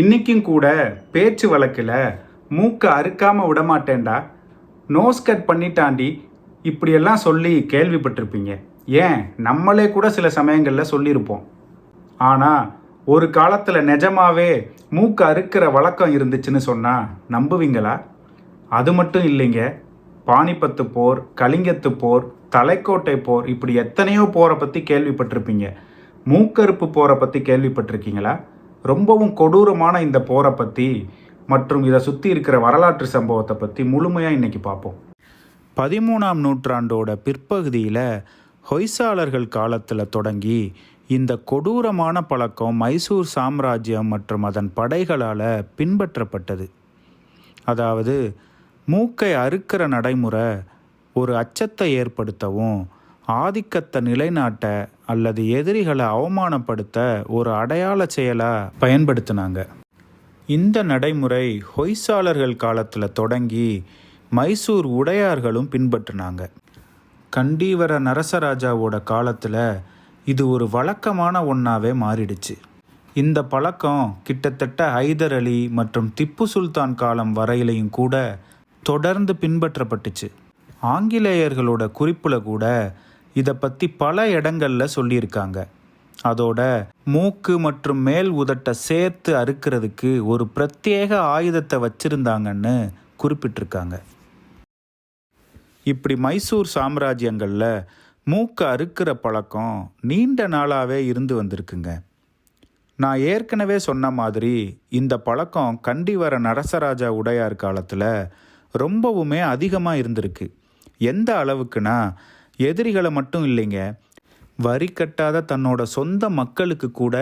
இன்றைக்கும் கூட பேச்சு வழக்கில் மூக்கை அறுக்காமல் விடமாட்டேன்டா, நோஸ் கட் பண்ணிட்டாண்டி, இப்படியெல்லாம் சொல்லி கேள்விப்பட்டிருப்பீங்க. ஏன் நம்மளே கூட சில சமயங்களில் சொல்லியிருப்போம். ஆனால் ஒரு காலத்தில் நிஜமாவே மூக்கை அறுக்கிற வழக்கம் இருந்துச்சுன்னு சொன்னால் நம்புவீங்களா? அது மட்டும் இல்லைங்க, பானிபத்து போர், கலிங்கத்து போர், தலைக்கோட்டை போர், இப்படி எத்தனையோ போரை பற்றி கேள்விப்பட்டிருப்பீங்க. மூக்கறுப்பு போரை பற்றி கேள்விப்பட்டிருக்கீங்களா? ரொம்பவும் கொடூரமான இந்த போரை பற்றி மற்றும் இதை சுற்றி இருக்கிற வரலாற்று சம்பவத்தை பற்றி முழுமையாக இன்றைக்கி பார்ப்போம். 13ஆம் நூற்றாண்டோட பிற்பகுதியில் ஹொய்சாளர்கள் காலத்தில் தொடங்கி இந்த கொடூரமான பழக்கம் மைசூர் சாம்ராஜ்யம் மற்றும் அதன் படைகளால் பின்பற்றப்பட்டது. அதாவது மூக்கை அறுக்கிற நடைமுறை ஒரு அச்சத்தை ஏற்படுத்தவும், ஆதிக்கத்தை நிலைநாட்ட அல்லது எதிரிகளை அவமானப்படுத்த ஒரு அடையாள செயலாக பயன்படுத்தினாங்க. இந்த நடைமுறை ஹொய்சாளர்கள் காலத்தில் தொடங்கி மைசூர் உடையார்களும் பின்பற்றினாங்க. கண்டீவர நரசராஜாவோட காலத்தில் இது ஒரு வழக்கமான ஒன்றாவே மாறிடுச்சு. இந்த பழக்கம் கிட்டத்தட்ட ஹைதர் அலி மற்றும் திப்பு சுல்தான் காலம் வரையிலையும் கூட தொடர்ந்து பின்பற்றப்பட்டுச்சு. ஆங்கிலேயர்களோட குறிப்பில் கூட இதை பற்றி பல இடங்களில் சொல்லியிருக்காங்க. அதோட மூக்கு மற்றும் மேல் உதட்டை சேர்த்து அறுக்கிறதுக்கு ஒரு பிரத்யேக ஆயுதத்தை வச்சிருந்தாங்கன்னு குறிப்பிட்டிருக்காங்க. இப்படி மைசூர் சாம்ராஜ்யங்களில் மூக்கை அறுக்கிற பழக்கம் நீண்ட நாளாகவே இருந்து வந்திருக்குங்க. நான் ஏற்கனவே சொன்ன மாதிரி இந்த பழக்கம் கண்டிவர நரசராஜா உடையார் காலத்தில் ரொம்பவுமே அதிகமாக இருந்திருக்கு. எந்த அளவுக்குன்னா, எதிரிகளை மட்டும் இல்லைங்க, வரி கட்டாத தன்னோட சொந்த மக்களுக்கு கூட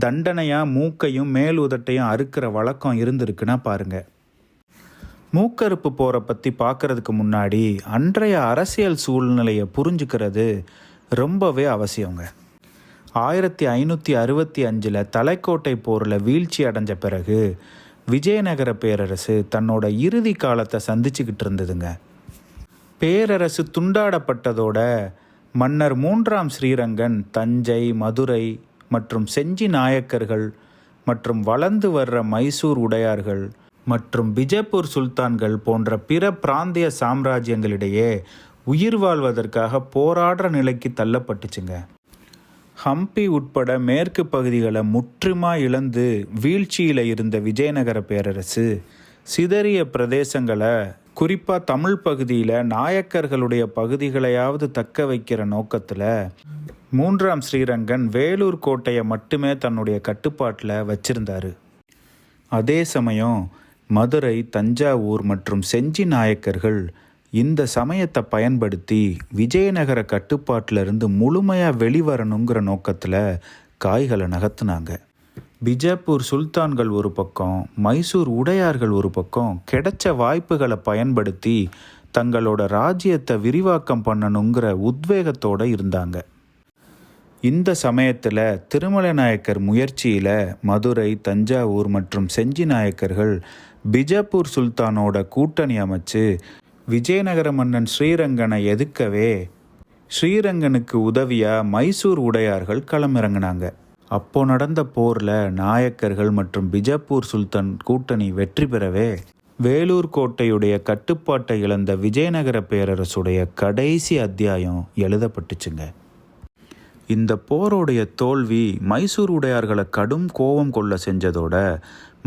தண்டனையாக மூக்கையும் மேல் உதட்டையும் அறுக்கிற வழக்கம் இருந்திருக்குன்னா பாருங்கள். மூக்கறுப்பு போரை பற்றி பார்க்குறதுக்கு முன்னாடி அன்றைய அரசியல் சூழ்நிலையை புரிஞ்சுக்கிறது ரொம்பவே அவசியங்க. 1565 தலைக்கோட்டை போரில் வீழ்ச்சி அடைஞ்ச பிறகு விஜயநகர பேரரசு தன்னோட இறுதி காலத்தை சந்திச்சுக்கிட்டு இருந்ததுங்க. பேரரசு துண்டாடப்பட்டதோட மன்னர் 3ஆம் ஸ்ரீரங்கன் தஞ்சை, மதுரை மற்றும் செஞ்சி நாயக்கர்கள் மற்றும் வளர்ந்து வர்ற மைசூர் உடையார்கள் மற்றும் பிஜப்பூர் சுல்தான்கள் போன்ற பிற பிராந்திய சாம்ராஜ்யங்களிடையே உயிர் வாழ்வதற்காக போராடுற நிலைக்கு தள்ளப்பட்டுச்சுங்க. ஹம்பி உட்பட மேற்கு பகுதிகளை முற்றுமாக இழந்து வீழ்ச்சியில் இருந்த விஜயநகர பேரரசு சிதறிய பிரதேசங்களை, குறிப்பாக தமிழ் பகுதியில் நாயக்கர்களுடைய பகுதிகளையாவது தக்க வைக்கிற நோக்கத்தில் 3ஆம் ஸ்ரீரங்கன் வேலூர் கோட்டையை மட்டுமே தன்னுடைய கட்டுப்பாட்டில் வச்சிருந்தார். அதே சமயம் மதுரை, தஞ்சாவூர் மற்றும் செஞ்சி நாயக்கர்கள் இந்த சமயத்தை பயன்படுத்தி விஜயநகர கட்டுப்பாட்டிலிருந்து முழுமையாக வெளிவரணுங்கிற நோக்கத்தில் காய்களை நகர்த்தினாங்க. பிஜப்பூர் சுல்தான்கள் ஒரு பக்கம், மைசூர் உடையார்கள் ஒரு பக்கம் கிடைச்ச வாய்ப்புகளை பயன்படுத்தி தங்களோட ராஜ்யத்தை விரிவாக்கம் பண்ணணுங்கிற உத்வேகத்தோடு இருந்தாங்க. இந்த சமயத்தில் திருமலை நாயக்கர் முயற்சியில் மதுரை, தஞ்சாவூர் மற்றும் செஞ்சி நாயக்கர்கள் பிஜப்பூர் சுல்தானோட கூட்டணி அமைச்சு விஜயநகர மன்னன் ஸ்ரீரங்கனை எதிர்க்கவே ஸ்ரீரங்கனுக்கு உதவியாக மைசூர் உடையார்கள் களமிறங்கினாங்க. அப்போ நடந்த போரில் நாயக்கர்கள் மற்றும் பிஜப்பூர் சுல்தான் கூட்டணி வெற்றி பெறவே வேலூர் கோட்டையுடைய கட்டுப்பாட்டை இழந்த விஜயநகர பேரரசுடைய கடைசி அத்தியாயம் எழுதப்பட்டுச்சுங்க. இந்த போருடைய தோல்வி மைசூர் உடையார்களை கடும் கோபம் கொள்ள செஞ்சதோட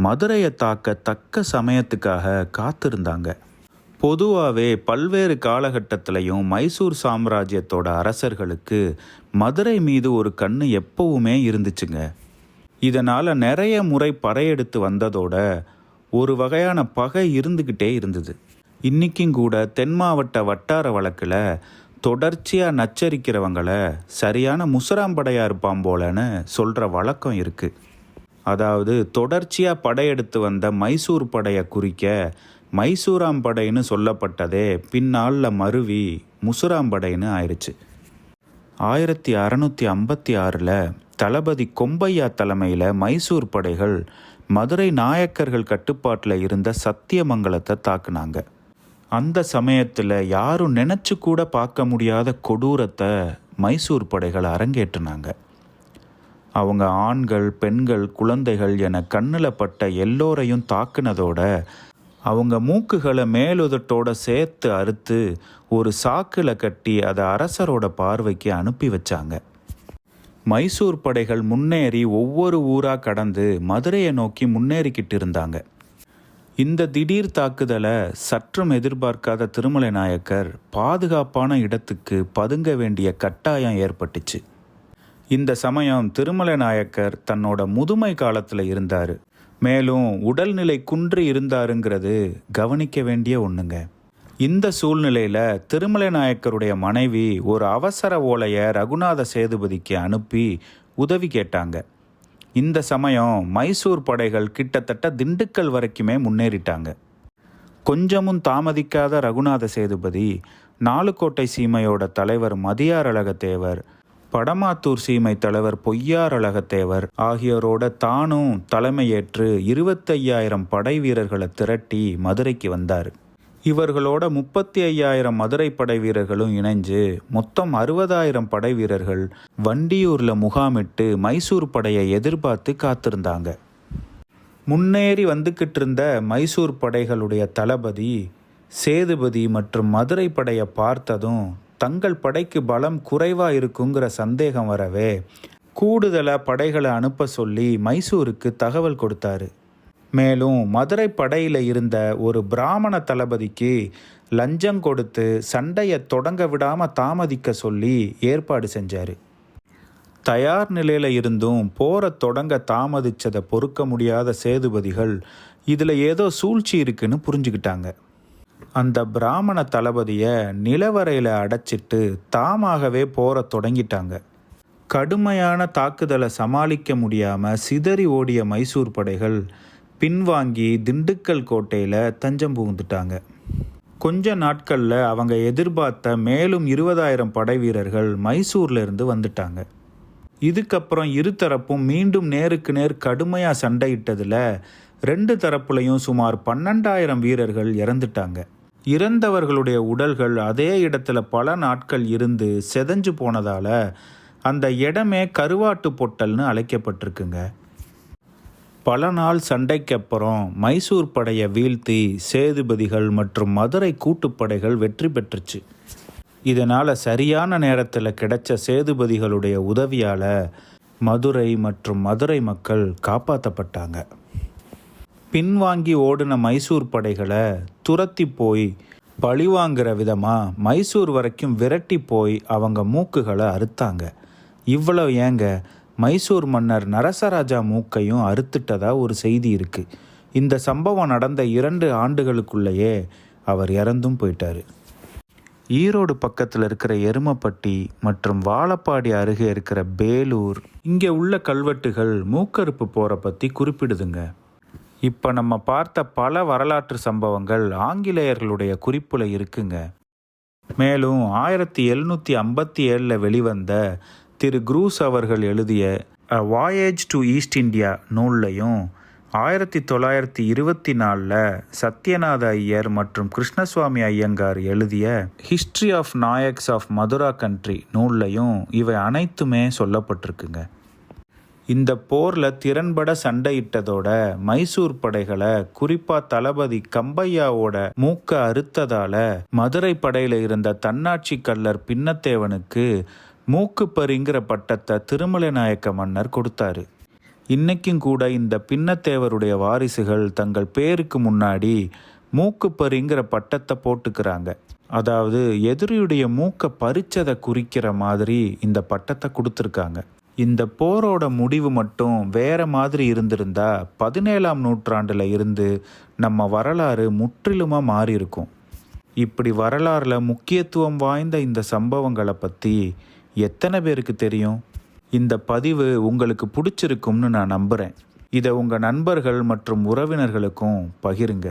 மதுரையை தாக்க தக்க சமயத்துக்காக காத்திருந்தாங்க. பொதுவாகவே பல்வேறு காலகட்டத்திலையும் மைசூர் சாம்ராஜ்யத்தோட அரசர்களுக்கு மதுரை மீது ஒரு கண்ணு எப்பவுமே இருந்துச்சுங்க. இதனால் நிறைய முறை படையெடுத்து வந்ததோட ஒரு வகையான பகை இருந்துக்கிட்டே இருந்தது. இன்றைக்கும் கூட தென் மாவட்ட வட்டார வழக்கில் தொடர்ச்சியாக நச்சரிக்கிறவங்களை சரியான முசராம்படையாக இருப்பான் போலன்னு சொல்கிற வழக்கம் இருக்குது. அதாவது தொடர்ச்சியாக படையெடுத்து வந்த மைசூர் படையை குறிக்க மைசூராம்படைன்னு சொல்லப்பட்டதே பின்னாளில் மருவி முசுராம்படைன்னு ஆயிடுச்சு. 1656 தளபதி கொம்பையா தலைமையில் மைசூர் படைகள் மதுரை நாயக்கர்கள் கட்டுப்பாட்டில் இருந்த சத்தியமங்கலத்தை தாக்குனாங்க. அந்த சமயத்தில் யாரும் நினச்சி கூட பார்க்க முடியாத கொடூரத்தை மைசூர் படைகள் அரங்கேற்றினாங்க. அவங்க ஆண்கள், பெண்கள், குழந்தைகள் என கண்ணில் பட்ட எல்லோரையும் தாக்குனதோட அவங்க மூக்குகளை மேலுதட்டோட சேர்த்து அறுத்து ஒரு சாக்கில் கட்டி அதை அரசரோட பார்வைக்கு அனுப்பி வச்சாங்க. மைசூர் படைகள் முன்னேறி ஒவ்வொரு ஊராக கடந்து மதுரையை நோக்கி முன்னேறிக்கிட்டு இருந்தாங்க. இந்த திடீர் தாக்குதலை சற்றும் எதிர்பார்க்காத திருமலை நாயக்கர் பாதுகாப்பான இடத்துக்கு பதுங்க வேண்டிய கட்டாயம் ஏற்பட்டுச்சு. இந்த சமயம் திருமலை நாயக்கர் தன்னோட முதுமை காலத்தில் இருந்தார். மேலும் உடல்நிலை குன்றி இருந்தாருங்கிறது கவனிக்க வேண்டிய ஒன்றுங்க. இந்த சூழ்நிலையில் திருமலை நாயக்கருடைய மனைவி ஒரு அவசர ஓலையை ரகுநாத சேதுபதிக்கு அனுப்பி உதவி கேட்டாங்க. இந்த சமயம் மைசூர் படைகள் கிட்டத்தட்ட திண்டுக்கல் வரைக்குமே முன்னேறிட்டாங்க. கொஞ்சமும் தாமதிக்காத ரகுநாத சேதுபதி நாலுக்கோட்டை சீமையோட தலைவர் மதியாரழகத்தேவர், படமாத்தூர் சீமை தலைவர் பொய்யாரழகத்தேவர் ஆகியோரோட தானும் தலைமையேற்று 25,000 படை வீரர்களை திரட்டி மதுரைக்கு வந்தார். இவர்களோட 35,000 மதுரை படை வீரர்களும் இணைஞ்சு மொத்தம் 60,000 படை வீரர்கள் வண்டியூரில் முகாமிட்டு மைசூர் படையை எதிர்பார்த்து காத்திருந்தாங்க. முன்னேறி வந்துக்கிட்டு இருந்த மைசூர் படைகளுடைய தளபதி சேதுபதி மற்றும் மதுரை படையை பார்த்ததும் தங்கள் படைக்கு பலம் குறைவாக இருக்குங்கிற சந்தேகம் வரவே கூடுதலாக படைகளை அனுப்ப சொல்லி மைசூருக்கு தகவல் கொடுத்தாரு. மேலும் மதுரை படையில் இருந்த ஒரு பிராமண தளபதிக்கு லஞ்சம் கொடுத்து சண்டையை தொடங்க விடாமல் தாமதிக்க சொல்லி ஏற்பாடு செஞ்சார். தயார் நிலையில் இருந்தும் போரை தொடங்க தாமதிச்சதை பொறுக்க முடியாத சேதுபதிகள் இதில் ஏதோ சூழ்ச்சி இருக்குன்னு புரிஞ்சுக்கிட்டாங்க. அந்த பிராமண தளபதியை நிலவரையில் அடைச்சிட்டு தாமாகவே போரை தொடங்கிட்டாங்க. கடுமையான தாக்குதலை சமாளிக்க முடியாமல் சிதறி ஓடிய மைசூர் படைகள் பின்வாங்கி திண்டுக்கல் கோட்டையில் தஞ்சம் புகுந்துட்டாங்க. கொஞ்ச நாட்களில் அவங்க எதிர்பார்த்த மேலும் 20,000 படை வீரர்கள் மைசூரில் இருந்து வந்துட்டாங்க. இதுக்கப்புறம் இருதரப்பும் மீண்டும் நேருக்கு நேர் கடுமையாக சண்டையிட்டதில் 2 தரப்புலையும் சுமார் 12,000 வீரர்கள் இறந்துட்டாங்க. இறந்தவர்களுடைய உடல்கள் அதே இடத்துல பல நாட்கள் இருந்து செதஞ்சு போனதால் அந்த இடமே கருவாட்டு பொட்டல்னு அழைக்கப்பட்டிருக்குங்க. பல நாள் சண்டைக்கு அப்புறம் மைசூர் படையை வீழ்த்தி சேதுபதிகள் மற்றும் மதுரை கூட்டுப்படைகள் வெற்றி பெற்றுச்சு. இதனால் சரியான நேரத்தில் கிடைச்ச சேதுபதிகளுடைய உதவியால் மதுரை மற்றும் மதுரை மக்கள் காப்பாற்றப்பட்டாங்க. பின்வாங்கி ஓடின மைசூர் படைகளை துரத்தி போய் பழிவாங்கிற விதமாக மைசூர் வரைக்கும் விரட்டி போய் அவங்க மூக்குகளை அறுத்தாங்க. இவ்வளவு ஏங்க, மைசூர் மன்னர் நரசராஜா மூக்கையும் அறுத்துட்டதா ஒரு செய்தி இருக்குது. இந்த சம்பவம் நடந்த 2 ஆண்டுகளுக்குள்ளேயே அவர் இறந்தும் போயிட்டார். ஈரோடு பக்கத்தில் இருக்கிற எருமப்பட்டி மற்றும் வாழப்பாடி அருகே இருக்கிற பேலூர், இங்கே உள்ள கல்வெட்டுகள் மூக்கறுப்பு போரை பற்றி குறிப்பிடுதுங்க. இப்போ நம்ம பார்த்த பல வரலாற்று சம்பவங்கள் ஆங்கிலேயர்களுடைய குறிப்பில் இருக்குங்க. மேலும் 1757 வெளிவந்த திரு குரூஸ் அவர்கள் எழுதிய A Voyage to East India நூல்லையும் 1924 Sathyanatha Iyer மற்றும் கிருஷ்ணசுவாமி ஐயங்கார் எழுதிய history of Nayaks of Madura country நூல்லையும் இவை அனைத்துமே சொல்லப்பட்டிருக்குங்க. இந்த போரில் திறன்பட சண்டையிட்டதோட மைசூர் படைகளை குறிப்பாக தளபதி கம்பையாவோட மூக்க அறுத்ததால மதுரை படையில் இருந்த தன்னாட்சி கள்ளர் பின்னத்தேவனுக்கு மூக்குப்பரிங்கிற பட்டத்தை திருமலை நாயக்க மன்னர் கொடுத்தாரு. இன்னைக்கும் கூட இந்த பின்னத்தேவருடைய வாரிசுகள் தங்கள் பேருக்கு முன்னாடி மூக்குப்பரிங்கிற பட்டத்தை போட்டுக்கிறாங்க. அதாவது எதிரியுடைய மூக்கை பறிச்சதை குறிக்கிற மாதிரி இந்த பட்டத்தை கொடுத்துருக்காங்க. இந்த போரோட முடிவு மட்டும் வேற மாதிரி இருந்திருந்தா 17ஆம் நூற்றாண்டில் இருந்து நம்ம வரலாறு முற்றிலுமாக மாறி இருக்கும். இப்படி வரலாறுல முக்கியத்துவம் வாய்ந்த இந்த சம்பவங்களை பற்றி எத்தனை பேருக்கு தெரியும்? இந்த பதிவு உங்களுக்கு பிடிச்சிருக்கும்னு நான் நம்புகிறேன். இதை உங்கள் நண்பர்கள் மற்றும் உறவினர்களுக்கும் பகிருங்க.